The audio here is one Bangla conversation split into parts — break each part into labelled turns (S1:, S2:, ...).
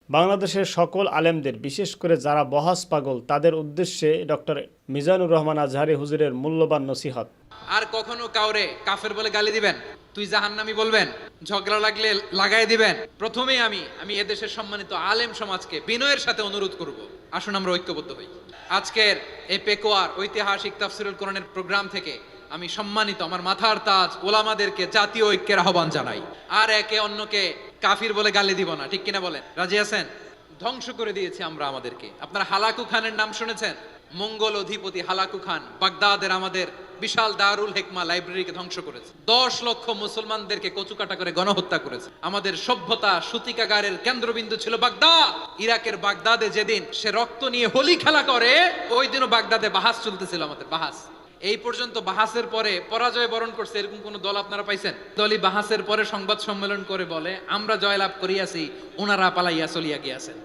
S1: বাংলাদেশের সকল আলেমদের, বিশেষ করে যারা বহাস পাগল, তাদের উদ্দেশ্যে ডক্টর মিজানুর রহমান আজহারী হুজুরের মূল্যবান নসিহত।
S2: আর কখনো কাউরে কাফের বলে গালি দিবেন, তুই জাহান্নামী বলবেন, ঝগড়া লাগলে লাগাই দিবেন। প্রথমেই আমি এদেশের সম্মানিত আলেম সমাজকে বিনয়ের সাথে অনুরোধ করব, আসুন আমরা ঐক্যবদ্ধ হই। আজকের এই পেকোয়ার ঐতিহাসিক তাফসিরুল কোরআনের প্রোগ্রাম থেকে আমি সম্মানিত আমার মাথার তাজ ওলামাদেরকে জাতীয় ঐক্যের আহ্বান জানাই। আর একে অন্যকে কাফির বলে গালি দিব না, ঠিক কিনা বলেন? রাজি আছেন? ধ্বংস করে দিয়েছি আমরা আমাদেরকে। আপনারা হালাকু খানের নাম শুনেছেন? মঙ্গল অধিপতি হালাকু খান বাগদাদের আমাদের বিশাল দারুল হেকমা লাইব্রেরিকে ধ্বংস করেছে। 10 লক্ষ মুসলমানদেরকে কচুকাটা করে গণহত্যা করেছে। আমাদের সভ্যতা সূতিকাগারের কেন্দ্রবিন্দু ছিল বাগদাদ। ইরাকের বাগদাদে যেদিন সে রক্ত নিয়ে হোলি খেলা করে, ওই দিনও বাগদাদে বাহাস চলতেছিল, আমাদের বাহাস। এই পর্যন্ত বাহাসের পরে পরাজয় বরণ করছে এরকম কোন দল আপনারা পাইছেন? দলই বাহাসের পরে সংবাদ সম্মেলন করে বলে, আমরা জয়লাভ করিয়াছি, ওনারা পালাইয়া চলিয়া গিয়াছেন।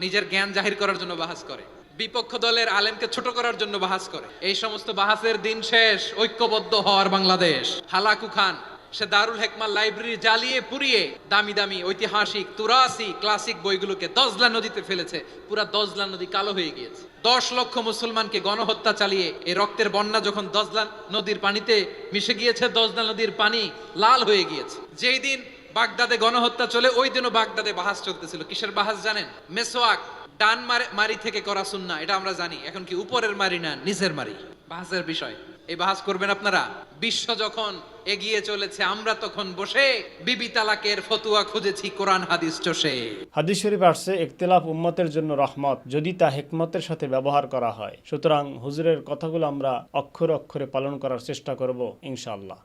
S2: নিজের জ্ঞান জাহির করার জন্য বাহাস করে, বিপক্ষ দলের আলেমকে ছোট করার জন্য বাহাস করে। এই সমস্ত বাহাসের দিন শেষ, ঐক্যবদ্ধ হওয়ার বাংলাদেশ। হালাকু খান সে দারুল হেকমা লাইব্রেরি জ্বালিয়ে পুড়িয়ে দামি দামি ঐতিহাসিক তুরাসি ক্লাসিক বইগুলোকে দজলা নদীতে ফেলেছে। পুরা দজলা নদী কালো হয়ে গিয়েছে। 10 লক্ষ মুসলমানকে গণহত্যা চালিয়ে এই রক্তের বন্যা যখন দজলা নদীর পানিতে মিশে গিয়েছে, দজলা নদীর পানি লাল হয়ে গিয়েছে। যেই দিন বাগদাদে গণহত্যা চলে, ওই দিনও বাগদাদে বাহাস চলতেছিল। কিসের বাহাস জানেন? মেসোয়াক, ডান মারি থেকে করা সুন্নাহ, এটা আমরা জানি। এখন কি উপরের মারি না নিচের মারি? বাহাসের বিষয়। এই বাহাস করবেন আপনারা। বিশ্ব যখন এগিয়ে চলেছে, আমরা তখন বসে বিবি তালাকের ফতুয়া খুঁজেছি কোরআন হাদিস চষে।
S1: হাদিস শরীফ আসছে, ইখতিলাফ উম্মতের জন্য রহমত, যদি তা হিকমতের সাথে ব্যবহার করা হয়। সুতরাং হুজুরের কথাগুলো আমরা অক্ষরে অক্ষরে পালন করার চেষ্টা করব ইনশাআল্লাহ।